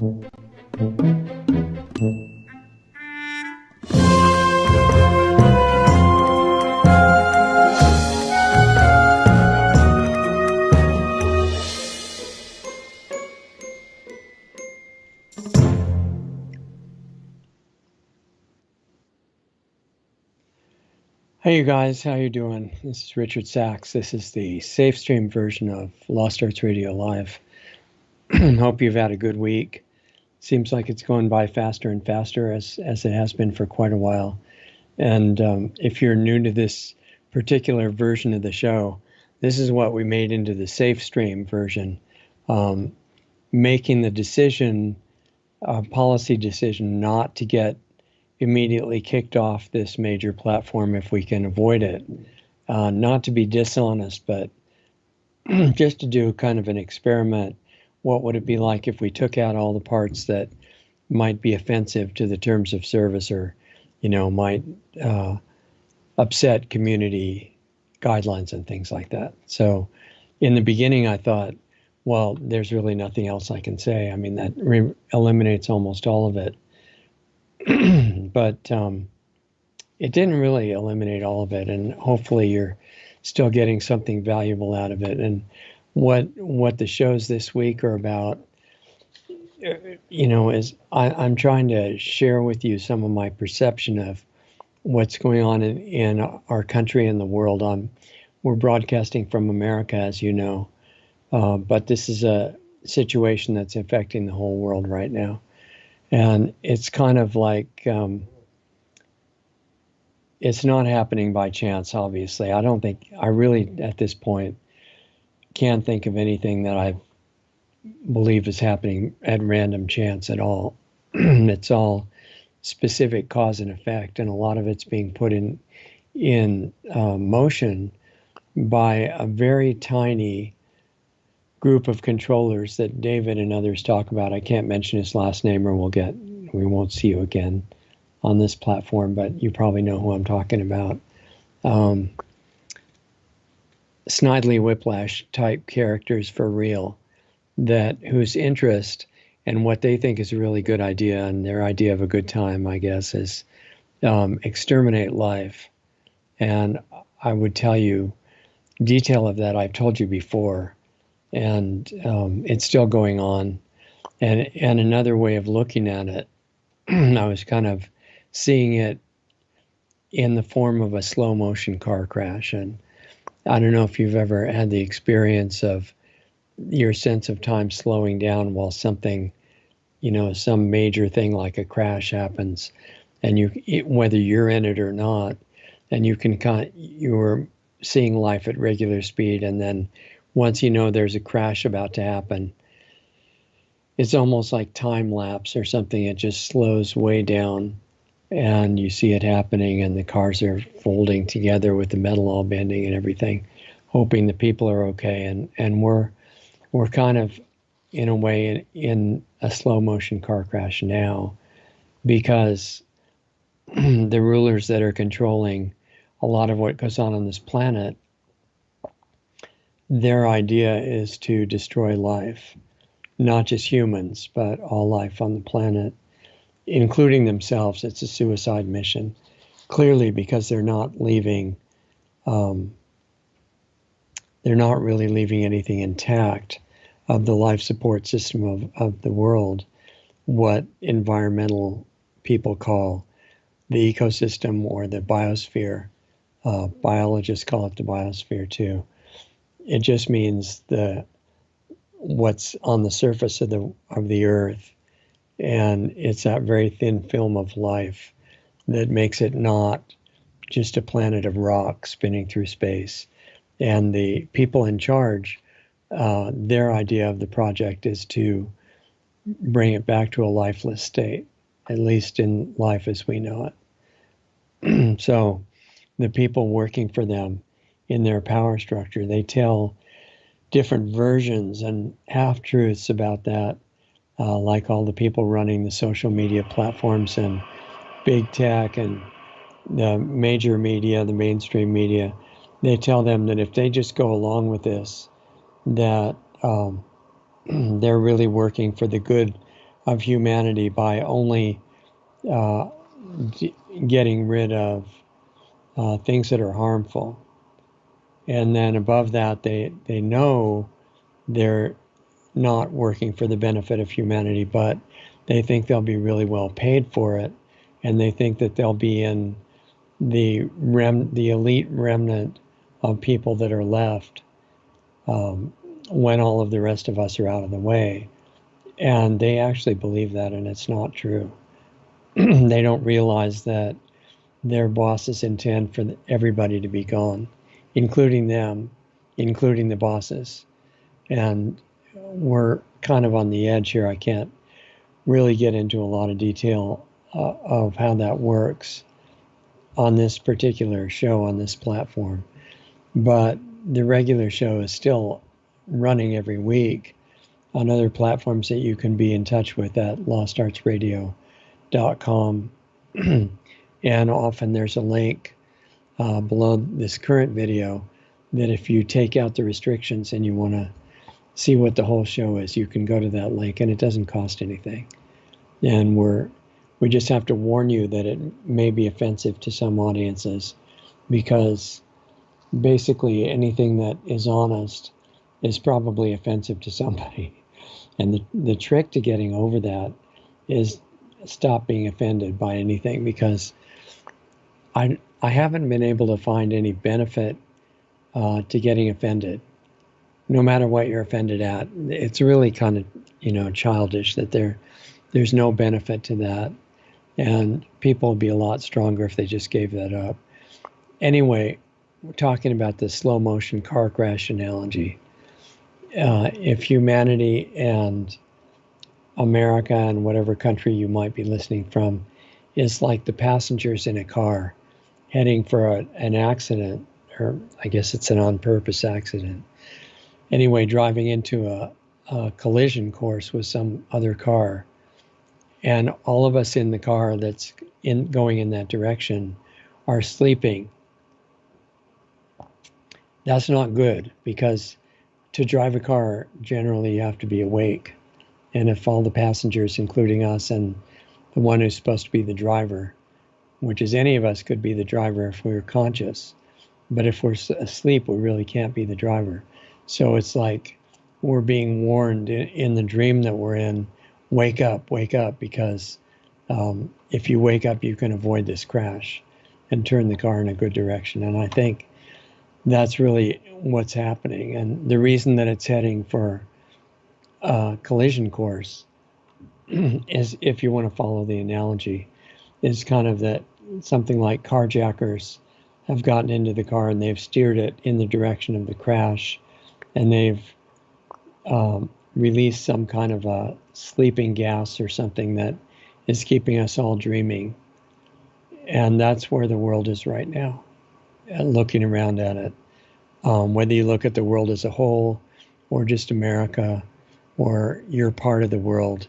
Hey you guys, how you doing? This is Richard Sachs. This is the safe stream version of Lost Arts Radio Live. Hope you've had a good week. Seems like it's going by faster and faster as it has been for quite a while. And if you're new to this particular version of the show, this is what we made into the safe stream version. Making the decision, policy decision, not to get immediately kicked off this major platform if we can avoid it. Not to be dishonest, but just to do kind of an experiment. What would it be like if we took out all the parts that might be offensive to the terms of service or, might upset community guidelines and things like that. So in the beginning, I thought, well, there's really nothing else I can say. I mean, that eliminates almost all of it. But it didn't really eliminate all of it, and hopefully you're still getting something valuable out of it. And what the shows this week are about, is I'm trying to share with you some of my perception of what's going on in our country and the world. We're broadcasting from America, as you know, but this is a situation that's affecting the whole world right now. And it's kind of like, it's not happening by chance, obviously. I really, at this point, can't think of anything that I believe is happening at random chance at all. It's all specific cause and effect, and a lot of it's being put in motion by a very tiny group of controllers that David and others talk about. I can't mention his last name or we won't see you again on this platform, but you probably know who I'm talking about. Snidely Whiplash type characters for real, whose interest and what they think is a really good idea, and their idea of a good time, I guess, is exterminate life. And I would tell you detail of that I've told you before. And it's still going on. And another way of looking at it, I was kind of seeing it in the form of a slow motion car crash. And I don't know if you've ever had the experience of your sense of time slowing down while something, some major thing like a crash happens, and whether you're in it or not, and you're seeing life at regular speed, and then once there's a crash about to happen, it's almost like time lapse or something. It just slows way down and you see it happening, and the cars are folding together with the metal all bending and everything, hoping the people are okay. And we're kind of, in a way, in a slow motion car crash now, because the rulers that are controlling a lot of what goes on this planet, their idea is to destroy life, not just humans, but all life on the planet, including themselves. It's a suicide mission, clearly, because they're not leaving, they're not really leaving anything intact of the life support system of the world, what environmental people call the ecosystem or the biosphere. Biologists call it the biosphere too. It just means what's on the surface of the earth, and it's that very thin film of life that makes it not just a planet of rock spinning through space. And the people in charge, their idea of the project is to bring it back to a lifeless state, at least in life as we know it. So the people working for them in their power structure, they tell different versions and half-truths about that, like all the people running the social media platforms and big tech and the major media, the mainstream media. They tell them that if they just go along with this, that they're really working for the good of humanity by only getting rid of things that are harmful. And then above that, they know they're not working for the benefit of humanity, but they think they'll be really well paid for it, and they think that they'll be in the elite remnant of people that are left when all of the rest of us are out of the way. And they actually believe that, and it's not true. They don't realize that their bosses intend for everybody to be gone, including them, including the bosses. And we're kind of on the edge here. I can't really get into a lot of detail of how that works on this particular show, on this platform. But the regular show is still running every week on other platforms that you can be in touch with at lostartsradio.com. And often there's a link below this current video that if you take out the restrictions and you want to see what the whole show is, you can go to that link, and it doesn't cost anything. And we just have to warn you that it may be offensive to some audiences, because basically anything that is honest is probably offensive to somebody. And the trick to getting over that is stop being offended by anything, because I haven't been able to find any benefit to getting offended, no matter what you're offended at. It's really kind of, childish that there's no benefit to that. And people would be a lot stronger if they just gave that up. Anyway, we're talking about the slow motion car crash analogy. If humanity and America and whatever country you might be listening from is like the passengers in a car heading for an accident, or I guess it's an on-purpose accident. Anyway, driving into a collision course with some other car, and all of us in the car that's going in that direction are sleeping. That's not good, because to drive a car, generally you have to be awake. And if all the passengers, including us and the one who's supposed to be the driver, which is any of us could be the driver if we were conscious, but if we're asleep, we really can't be the driver. So it's like we're being warned in the dream that we're in, wake up, because if you wake up, you can avoid this crash and turn the car in a good direction. And I think that's really what's happening. And the reason that it's heading for a collision course is, if you want to follow the analogy, is kind of that something like carjackers have gotten into the car and they've steered it in the direction of the crash, and they've released some kind of a sleeping gas or something that is keeping us all dreaming. And that's where the world is right now, looking around at it. Whether you look at the world as a whole, or just America, or your part of the world,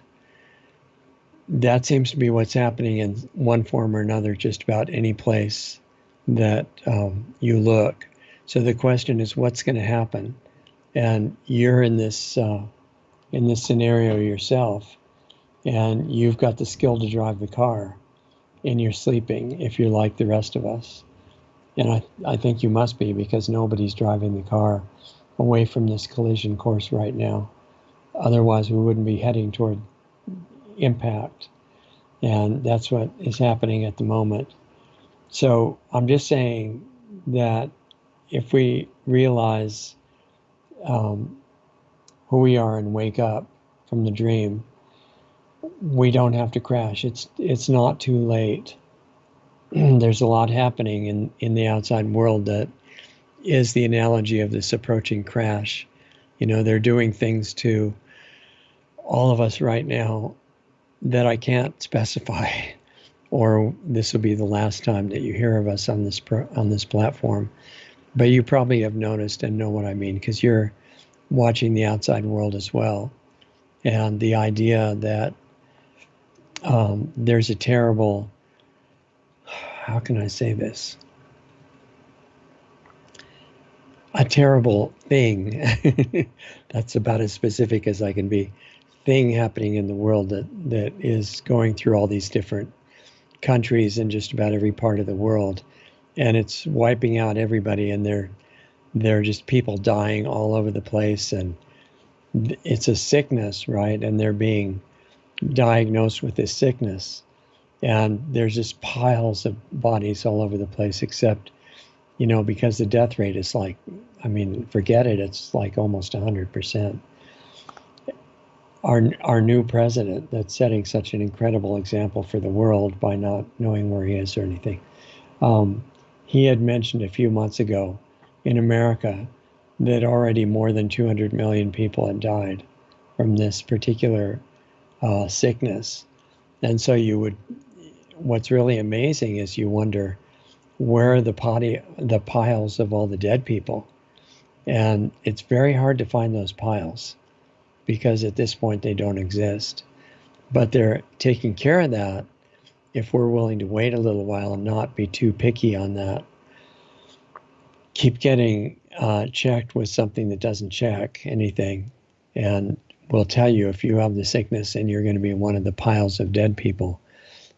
that seems to be what's happening in one form or another, just about any place that you look. So the question is, what's going to happen? And you're in this scenario yourself, and you've got the skill to drive the car, and you're sleeping if you're like the rest of us. And I think you must be, because nobody's driving the car away from this collision course right now. Otherwise, we wouldn't be heading toward impact. And that's what is happening at the moment. So I'm just saying that if we realize who we are and wake up from the dream, we don't have to crash. It's not too late. There's a lot happening in the outside world that is the analogy of this approaching crash. They're doing things to all of us right now that I can't specify, or this will be the last time that you hear of us on this platform. But you probably have noticed and know what I mean, because you're watching the outside world as well. And the idea that there's a terrible, how can I say this? A terrible thing, that's about as specific as I can be, thing happening in the world that is going through all these different countries in just about every part of the world, and it's wiping out everybody, and they're just people dying all over the place, and it's a sickness, right? And they're being diagnosed with this sickness, and there's just piles of bodies all over the place, except, because the death rate is like, I mean, forget it, it's like almost 100%. Our new president, that's setting such an incredible example for the world by not knowing where he is or anything. He had mentioned a few months ago in America that already more than 200 million people had died from this particular sickness. And so what's really amazing is you wonder, where are the piles of all the dead people? And it's very hard to find those piles, because at this point they don't exist. But they're taking care of that if we're willing to wait a little while and not be too picky on that. Keep getting checked with something that doesn't check anything, and will tell you if you have the sickness and you're going to be one of the piles of dead people.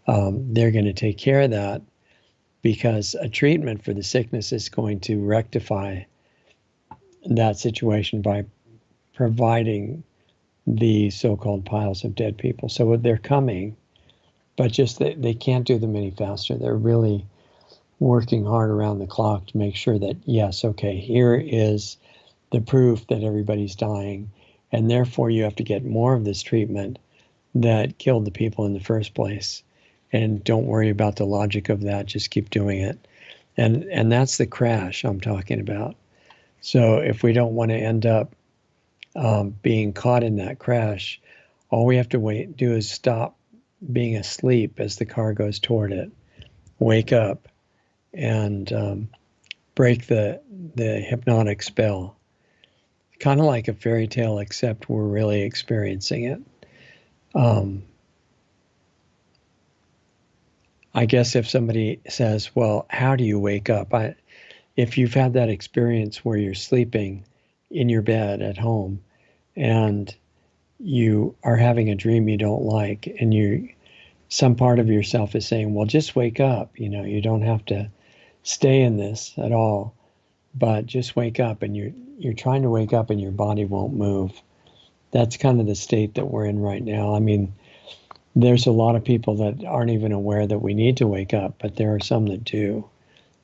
They're going to take care of that, because a treatment for the sickness is going to rectify that situation by providing the so-called piles of dead people. So they're coming, but just they can't do them any faster. They're really working hard around the clock to make sure that, yes, okay, here is the proof that everybody's dying, and therefore you have to get more of this treatment that killed the people in the first place. And don't worry about the logic of that, just keep doing it. And that's the crash I'm talking about. So if we don't want to end up being caught in that crash, all we have to do is stop being asleep as the car goes toward it, wake up, and break the hypnotic spell. Kind of like a fairy tale, except we're really experiencing it. I guess if somebody says, well, how do you wake up? If you've had that experience where you're sleeping in your bed at home and you are having a dream you don't like, and some part of yourself is saying, well, just wake up. You don't have to stay in this at all, but just wake up, and you're trying to wake up and your body won't move. That's kind of the state that we're in right now. I mean, there's a lot of people that aren't even aware that we need to wake up, but there are some that do.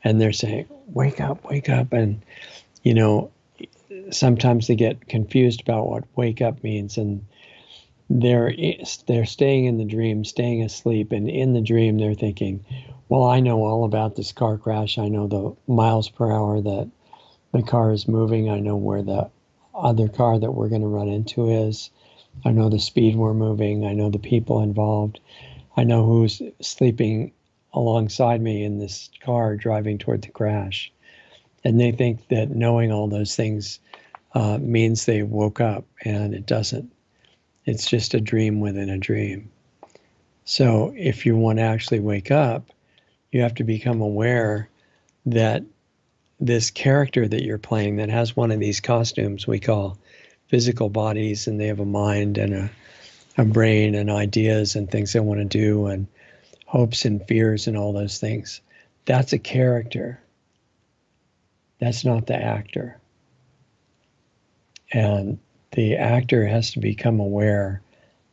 And they're saying, wake up. And, sometimes they get confused about what wake up means. And they're staying in the dream, staying asleep. And in the dream, they're thinking, well, I know all about this car crash. I know the miles per hour that the car is moving. I know where the other car that we're going to run into is. I know the speed we're moving. I know the people involved. I know who's sleeping alongside me in this car driving toward the crash. And they think that knowing all those things means they woke up, and it doesn't. It's just a dream within a dream. So if you want to actually wake up, you have to become aware that this character that you're playing, that has one of these costumes we call physical bodies, and they have a mind and a brain and ideas and things they want to do and hopes and fears and all those things. That's a character. That's not the actor. And the actor has to become aware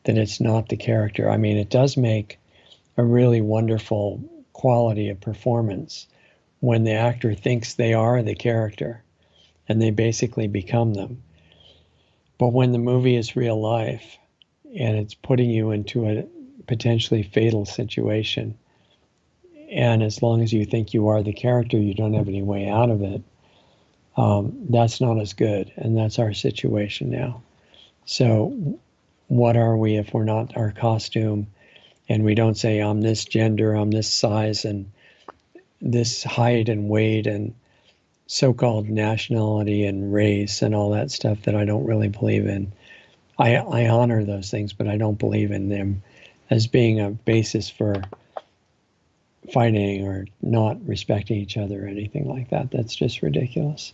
that it's not the character. I mean, it does make a really wonderful quality of performance when the actor thinks they are the character and they basically become them. But when the movie is real life and it's putting you into a potentially fatal situation, and as long as you think you are the character, you don't have any way out of it, that's not as good. And that's our situation now. So what are we if we're not our costume, and we don't say, I'm this gender, I'm this size, and this height and weight, and so-called nationality and race and all that stuff that I don't really believe in. I honor those things, but I don't believe in them as being a basis for fighting or not respecting each other or anything like that. That's just ridiculous.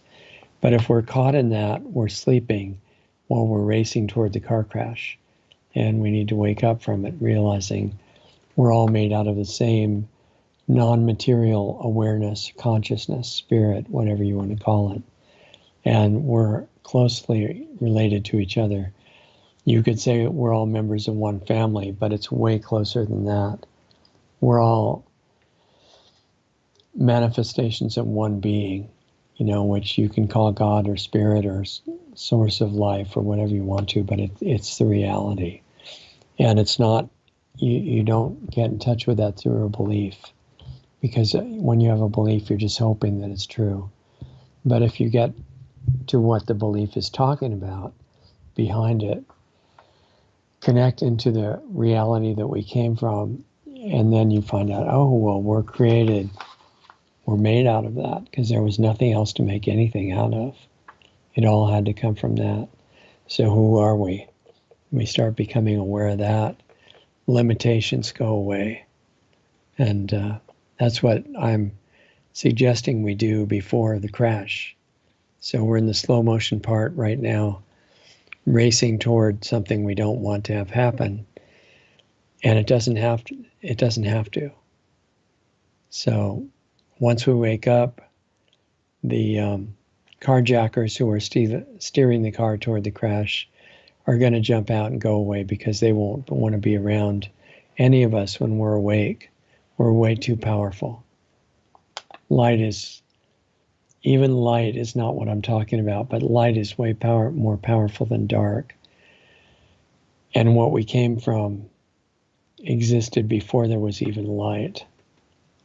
But if we're caught in that, we're sleeping while we're racing toward the car crash. and we need to wake up from it, realizing we're all made out of the same non-material awareness, consciousness, spirit, whatever you want to call it. And we're closely related to each other. You could say we're all members of one family, but it's way closer than that. We're all manifestations of one being, which you can call God or spirit or source of life or whatever you want to, but it's the reality. And it's not, you don't get in touch with that through a belief, because when you have a belief, you're just hoping that it's true. But if you get to what the belief is talking about behind it, connect into the reality that we came from, and then you find out, oh, well, we're created, we're made out of that, because there was nothing else to make anything out of. It all had to come from that. So who are we? We start becoming aware of that. Limitations go away. And that's what I'm suggesting we do before the crash. So we're in the slow motion part right now, racing toward something we don't want to have happen. And it doesn't have to. It doesn't have to. So once we wake up, the carjackers who are steering the car toward the crash are going to jump out and go away, because they won't want to be around any of us when we're awake. We're way too powerful. Even light is not what I'm talking about, but light is way more powerful than dark. And what we came from existed before there was even light.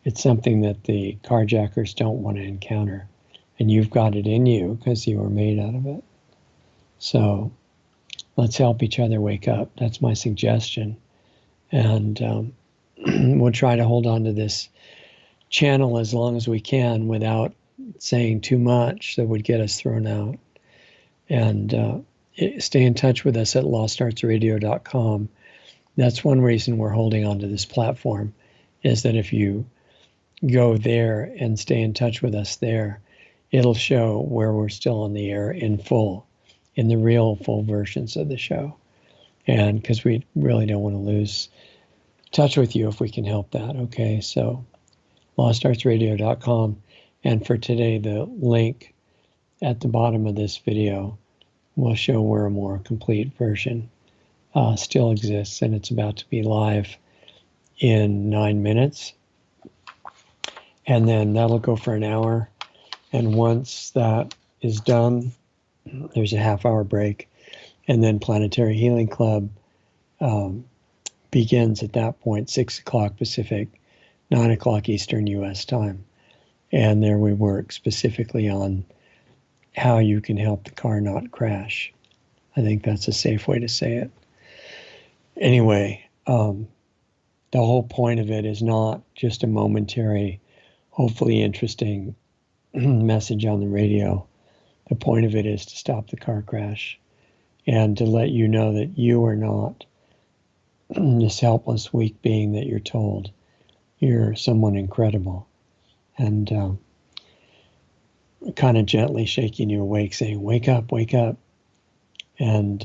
It's something that the carjackers don't want to encounter. And you've got it in you because you were made out of it. So let's help each other wake up. That's my suggestion. And we'll try to hold on to this channel as long as we can without saying too much that would get us thrown out. And stay in touch with us at lostartsradio.com. That's one reason we're holding on to this platform, is that if you go there and stay in touch with us there, it'll show where we're still on the air in full, in the real full versions of the show. And because we really don't want to lose touch with you if we can help that. Okay, so lostartsradio.com. And for today, the link at the bottom of this video will show where a more complete version still exists, and it's about to be live in 9 minutes. And then that'll go for an hour. And once that is done, there's a half-hour break. And then Planetary Healing Club begins at that point, 6 o'clock Pacific, 9 o'clock Eastern U.S. time. And there we work specifically on how you can help the car not crash. I think that's a safe way to say it. Anyway, the whole point of it is not just a momentary, hopefully interesting message on the radio. The point of it is to stop the car crash and to let you know that you are not this helpless, weak being that you're told. You're someone incredible. And kind of gently shaking you awake, saying, wake up, wake up. And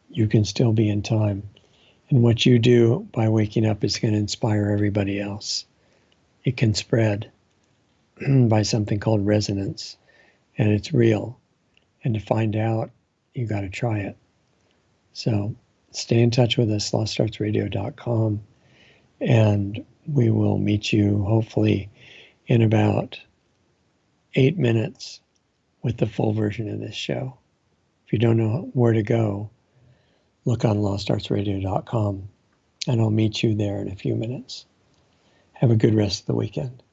you can still be in time. And what you do by waking up is going to inspire everybody else. It can spread by something called resonance, and it's real. And to find out, you got to try it. So stay in touch with us, lostartsradio.com, and we will meet you hopefully in about 8 minutes with the full version of this show. If you don't know where to go, look on lostartsradio.com, and I'll meet you there in a few minutes. Have a good rest of the weekend.